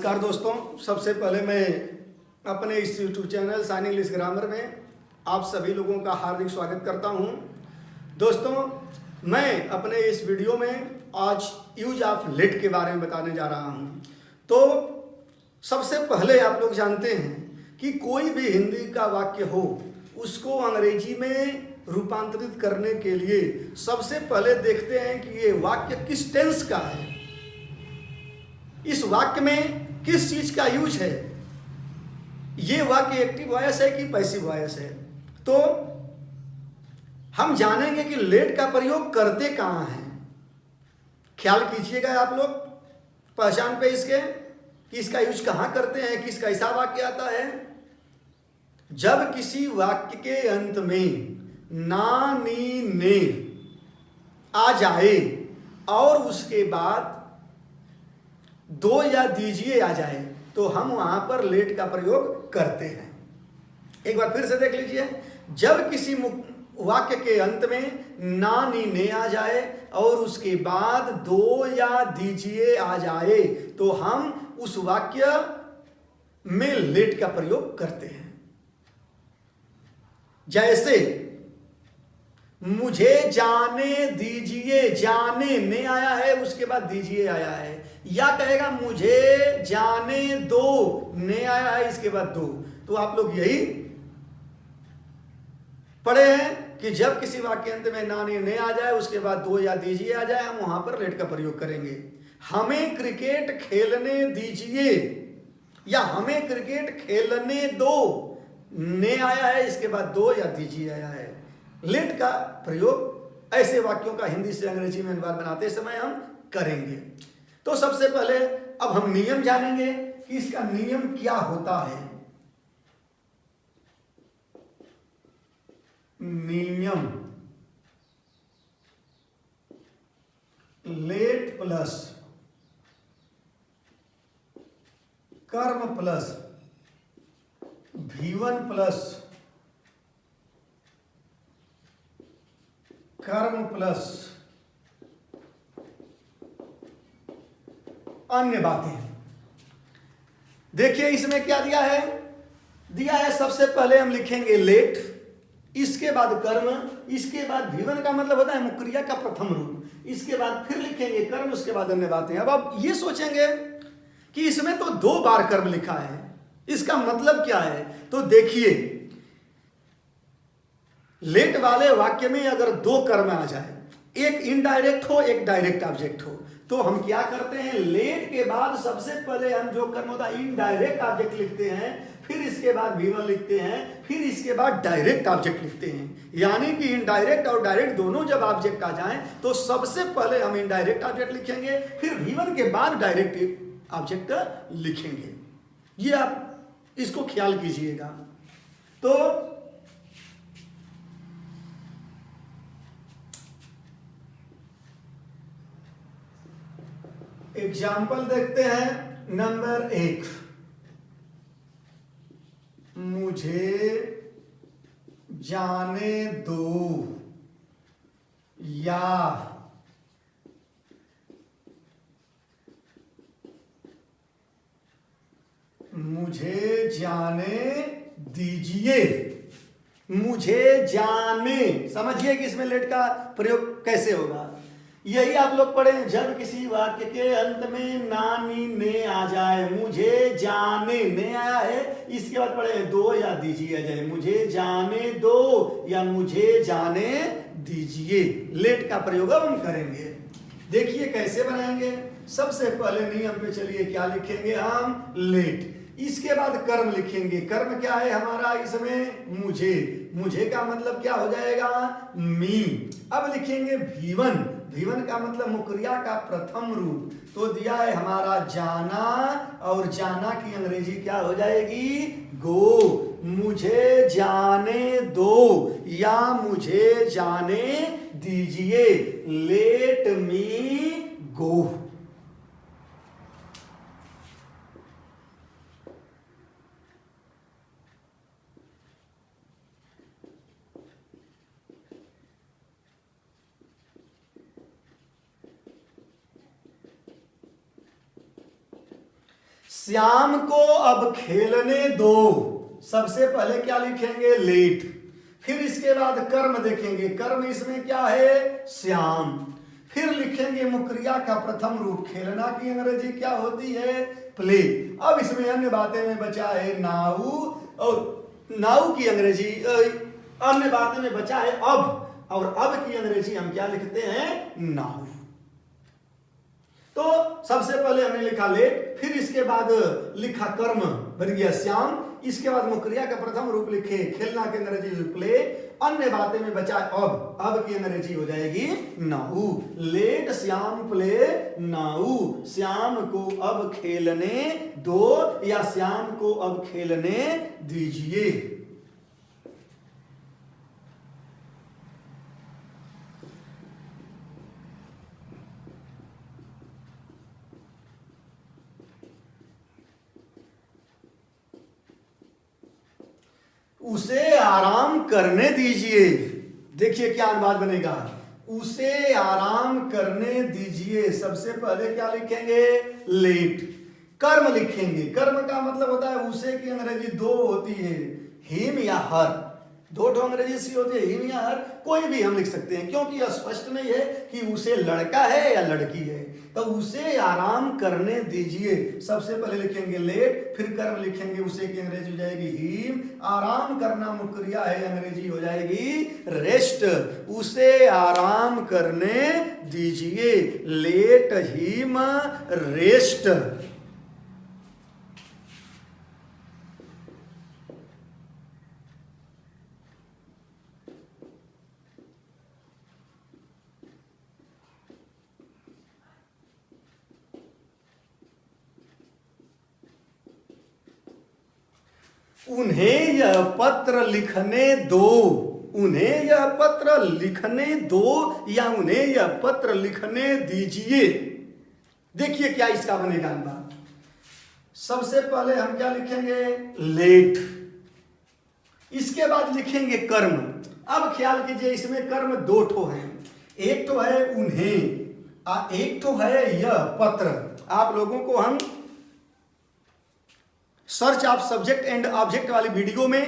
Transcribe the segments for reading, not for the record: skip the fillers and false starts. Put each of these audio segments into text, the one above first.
नमस्कार दोस्तों, सबसे पहले मैं अपने इस YouTube channel shine English grammar में आप सभी लोगों का हार्दिक स्वागत करता हूं। दोस्तों, मैं अपने इस वीडियो में आज यूज ऑफ लेट के बारे में बताने जा रहा हूं। तो सबसे पहले आप लोग जानते हैं कि कोई भी हिंदी का वाक्य हो उसको अंग्रेजी में रूपांतरित करने के लिए सबसे पहले देखते हैं कि ये वाक्य किस टेंस का है, इस वाक्य में किस चीज का यूज है, ये वाक्य एक्टिव वॉइस है कि पैसिव वॉइस है। तो हम जानेंगे कि लेट का प्रयोग करते कहाँ हैं। ख्याल कीजिएगा आप लोग पहचान पे इसके कि इसका यूज कहाँ करते हैं, किस कैसा वाक्य आता है। जब किसी वाक्य के अंत में ना नी ने आ जाए और उसके बाद दो या दीजिए आ जाए तो हम वहां पर लेट का प्रयोग करते हैं। एक बार फिर से देख लीजिए। जब किसी वाक्य के अंत में ना नी ने आ जाए और उसके बाद दो या दीजिए आ जाए तो हम उस वाक्य में लेट का प्रयोग करते हैं। जैसे मुझे जाने दीजिए, जाने ने आया है उसके बाद दीजिए आया है, या कहेगा मुझे जाने दो ने आया है इसके बाद दो। तो आप लोग यही पढ़े हैं कि जब किसी वाक्य अंत में ना ने आ जाए उसके बाद दो या दीजिए आ जाए हम वहां पर लेट का प्रयोग करेंगे। हमें क्रिकेट खेलने दीजिए या हमें क्रिकेट खेलने दो ने आया है इसके बाद दो या दीजिए आया है। लेट का प्रयोग ऐसे वाक्यों का हिंदी से अंग्रेजी में अनुवाद बनाते समय हम करेंगे। तो सबसे पहले अब हम नियम जानेंगे कि इसका नियम क्या होता है। नियम लेट प्लस कर्म प्लस V1 प्लस कर्म प्लस अन्य बातें। देखिए इसमें क्या दिया है सबसे पहले हम लिखेंगे लेट, इसके बाद कर्म, इसके बाद V1 का मतलब होता है मुक्रिया का प्रथम रूप, इसके बाद फिर लिखेंगे कर्म, उसके बाद अन्य बातें। अब आप ये सोचेंगे कि इसमें तो दो बार कर्म लिखा है, इसका मतलब क्या है। तो देखिए लेट वाले वाक्य में अगर दो कर्म आ जाए, एक इनडायरेक्ट हो एक डायरेक्ट ऑब्जेक्ट हो, तो हम क्या करते हैं लेट के बाद सबसे पहले हम जो कर्म होता है इनडायरेक्ट ऑब्जेक्ट लिखते हैं, फिर इसके बाद V1 लिखते हैं, फिर इसके बाद डायरेक्ट ऑब्जेक्ट लिखते हैं। यानी कि इनडायरेक्ट और डायरेक्ट दोनों जब ऑब्जेक्ट आ जाएं तो सबसे पहले हम इनडायरेक्ट ऑब्जेक्ट लिखेंगे, फिर V1 के बाद डायरेक्ट ऑब्जेक्ट लिखेंगे। ये आप इसको ख्याल कीजिएगा। तो एग्जाम्पल देखते हैं नंबर 1। मुझे जाने दो या मुझे जाने दीजिए। मुझे जाने, समझिए कि इसमें लेट का प्रयोग कैसे होगा। यही आप लोग पढ़े, जब किसी वाक्य के अंत में ना नी ने आ जाए, मुझे जाने ने आया है इसके बाद पढ़े दो या दीजिए आ जाए, मुझे जाने दो या मुझे जाने दीजिए। लेट का प्रयोग अब हम करेंगे। देखिए कैसे बनाएंगे। सबसे पहले नियम पे चलिए, क्या लिखेंगे हम लेट, इसके बाद कर्म लिखेंगे। कर्म क्या है हमारा इसमें मुझे का मतलब क्या हो जाएगा मी। अब लिखेंगे V1 का मतलब मुक्रिया का प्रथम रूप, तो दिया है हमारा जाना, और जाना की अंग्रेजी क्या हो जाएगी गो। मुझे जाने दो या मुझे जाने दीजिए, लेट मी गो। श्याम को अब खेलने दो। सबसे पहले क्या लिखेंगे? लेट। फिर इसके बाद कर्म देखेंगे, कर्म इसमें क्या है? श्याम। फिर लिखेंगे मुक्रिया का प्रथम रूप, खेलना की अंग्रेजी क्या होती है? प्ले। अब इसमें अन्य बातें में बचा है नाउ, और नाउ की अंग्रेजी अन्य बातें में बचा है अब, और अब की अंग्रेजी हम क्या लिखते हैं? नाउ। तो सबसे पहले हमने लिखा लेट, फिर इसके बाद लिखा कर्म, बन गया श्याम। इसके बाद मुक्रिया का प्रथम रूप लिखे, खेलना की अंग्रेजी प्ले, अन्य बातें में बचा अब की अंग्रेजी हो जाएगी now. Let Shyam play now, Shyam को अब खेलने दो या श्याम को अब खेलने दीजिए। उसे आराम करने दीजिए। देखिए क्या अनुवाद बनेगा? उसे आराम करने दीजिए। सबसे पहले क्या लिखेंगे? लेट। कर्म लिखेंगे, कर्म का मतलब होता है उसे की अंग्रेजी दो होती है, हिम या हर। दो ठो अंग्रेजी सी होती है, हिम या हर, कोई भी हम लिख सकते हैं, क्योंकि स्पष्ट नहीं है कि उसे लड़का है या लड़की है। तो उसे आराम करने दीजिए। सबसे पहले लिखेंगे लेट, फिर कर्म लिखेंगे, उसे की अंग्रेजी हो जाएगी हिम। आराम करना मुक्रिया है, अंग्रेजी हो जाएगी रेस्ट। उसे आराम करने दीजिए, लेट हिम रेस्ट। उन्हें यह पत्र लिखने दो। उन्हें यह पत्र लिखने दो या उन्हें यह पत्र लिखने दीजिए। देखिए क्या इसका बनेगा अनुवाद। सबसे पहले हम क्या लिखेंगे? लेट। इसके बाद लिखेंगे कर्म। अब ख्याल कीजिए इसमें कर्म दो ठो हैं, एक तो है उन्हें, एक तो है यह पत्र। आप लोगों को हम search of subject and object वाली वीडियो में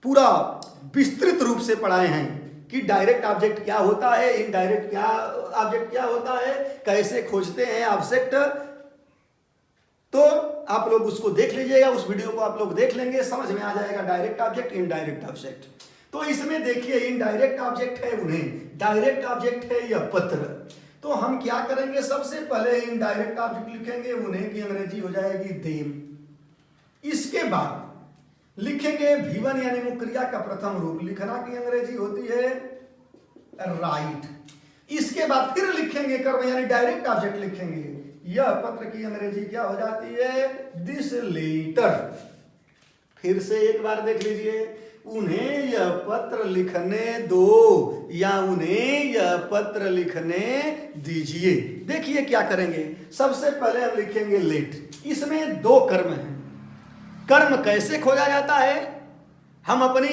पूरा विस्तृत रूप से पढ़ाए हैं कि डायरेक्ट ऑब्जेक्ट क्या होता है, इनडायरेक्ट क्या ऑब्जेक्ट क्या होता है, कैसे खोजते हैं ऑब्जेक्ट। तो आप लोग उसको देख लीजिएगा, उस वीडियो को आप लोग देख लेंगे, समझ में आ जाएगा डायरेक्ट ऑब्जेक्ट इनडायरेक्ट ऑब्जेक्ट। तो इसमें देखिए इनडायरेक्ट ऑब्जेक्ट है उन्हें, डायरेक्ट ऑब्जेक्ट है यह पत्र। तो हम क्या करेंगे? सबसे पहले इनडायरेक्ट ऑब्जेक्ट लिखेंगे, उन्हें की अंग्रेजी हो जाएगी देम। इसके बाद लिखेंगे V1 यानी मुक्रिया का प्रथम रूप, लिखना की अंग्रेजी होती है राइट। इसके बाद फिर लिखेंगे कर्म यानी डायरेक्ट ऑब्जेक्ट लिखेंगे, यह पत्र की अंग्रेजी क्या हो जाती है? This letter. फिर से एक बार देख लीजिए, उन्हें यह पत्र लिखने दो या उन्हें यह पत्र लिखने दीजिए। देखिए क्या करेंगे? सबसे पहले हम लिखेंगे लेट। इसमें दो कर्म हैं। कर्म कैसे खोजा जाता है हम अपनी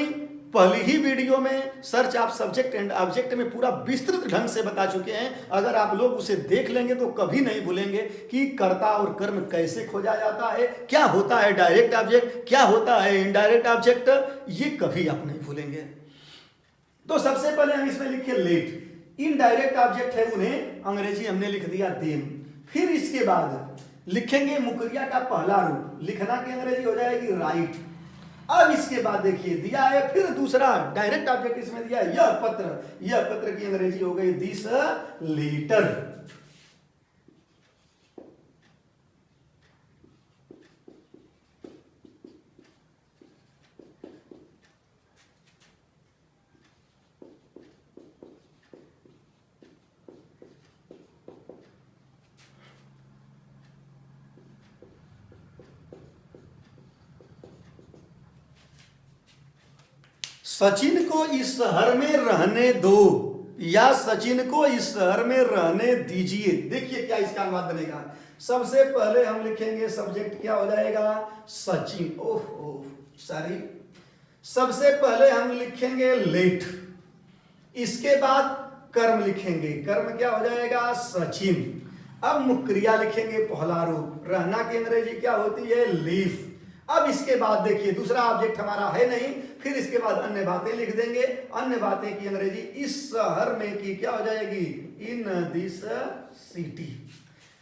पहली ही वीडियो में search of subject and object में पूरा विस्तृत ढंग से बता चुके हैं। अगर आप लोग उसे देख लेंगे तो कभी नहीं भूलेंगे कि कर्ता और कर्म कैसे खोजा जाता है, क्या होता है डायरेक्ट ऑब्जेक्ट, क्या होता है इनडायरेक्ट ऑब्जेक्ट, ये कभी आप नहीं भूलेंगे। तो सबसे पहले हम इसमें लिखे लेट। इनडायरेक्ट ऑब्जेक्ट है उन्हें, अंग्रेजी हमने लिख दिया देम। फिर इसके बाद लिखेंगे मुक्रिया का पहला रूप, लिखना की अंग्रेजी हो जाएगी राइट। अब इसके बाद देखिए दिया है फिर दूसरा डायरेक्ट ऑब्जेक्ट इसमें दिया है यह पत्र, यह पत्र की अंग्रेजी हो गई दिस लेटर। सचिन को इस शहर में रहने दो या सचिन को इस शहर में रहने दीजिए। देखिए क्या इसका अनुवाद बनेगा। सबसे पहले हम लिखेंगे सब्जेक्ट क्या हो जाएगा? सचिन। ओह सॉरी, सबसे पहले हम लिखेंगे लेट। इसके बाद कर्म लिखेंगे, कर्म क्या हो जाएगा? सचिन। अब मुक्रिया लिखेंगे पहला रूप, रहना की अंग्रेजी क्या होती है, लीफ। अब इसके बाद देखिए दूसरा ऑब्जेक्ट हमारा है नहीं, फिर इसके बाद अन्य बातें लिख देंगे। अन्य बातें की अंग्रेजी इस शहर में की क्या हो जाएगी, इन दिस सिटी।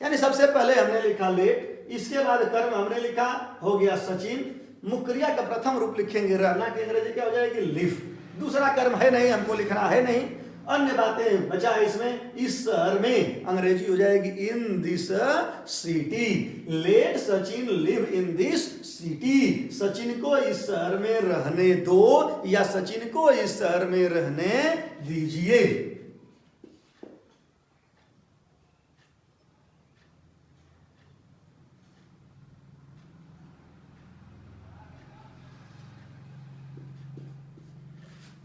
यानी सबसे पहले हमने लिखा लेट, इसके बाद कर्म हमने लिखा हो गया सचिन। मुक्रिया का प्रथम रूप लिखेंगे, रहना की अंग्रेजी क्या हो जाएगी, लिव। दूसरा कर्म है नहीं, हमको लिखना है नहीं। अन्य बातें बचा है इसमें, इस शहर में अंग्रेजी हो जाएगी in this city. Let Sachin live in this city. Sachin को इस शहर में रहने दो या सचिन को इस शहर में रहने दीजिए।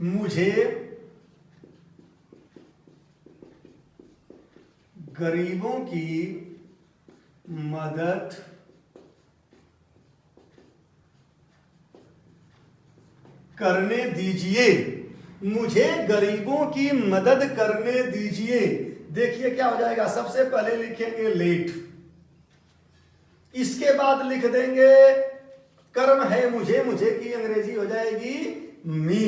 मुझे गरीबों की मदद करने दीजिए। मुझे गरीबों की मदद करने दीजिए। देखिए क्या हो जाएगा, सबसे पहले लिखेंगे लेट, इसके बाद लिख देंगे कर्म है मुझे, मुझे की अंग्रेजी हो जाएगी मी।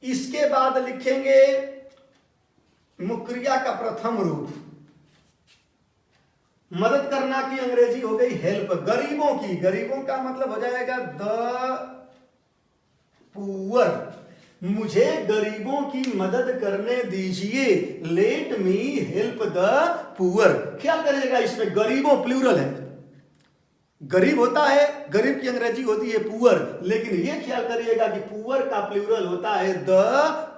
इसके बाद लिखेंगे मुक्रिया का प्रथम रूप, मदद करना की अंग्रेजी हो गई हेल्प। गरीबों की, गरीबों का मतलब हो जाएगा द पुअर। मुझे गरीबों की मदद करने दीजिए, let me help the poor. ख्याल करिएगा इसमें गरीबों प्लूरल है, गरीब होता है, गरीब की अंग्रेजी होती है पुअर, लेकिन ये ख्याल करिएगा कि पुअर का प्लूरल होता है द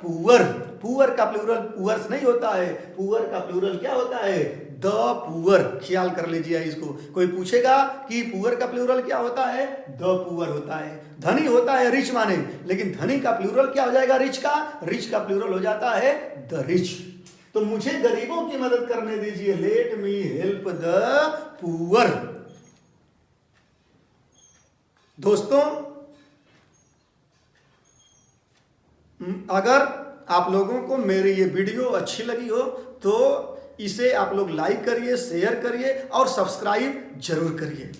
पुअर। पुअर का प्लूरल पुअर्स नहीं होता है, पुअर का प्लूरल क्या होता है, द पुअर। ख्याल कर लीजिए इसको, कोई पूछेगा कि पुअर का प्लूरल क्या होता है, द पुअर होता है। धनी होता है रिच माने, लेकिन धनी का प्लूरल क्या हो जाएगा, रिच का। रिच का प्लूरल हो जाता है द रिच। तो मुझे गरीबों की मदद करने दीजिए, let me help the poor. दोस्तों अगर आप लोगों को मेरी ये वीडियो अच्छी लगी हो तो इसे आप लोग लाइक करिए, शेयर करिए और सब्सक्राइब जरूर करिए।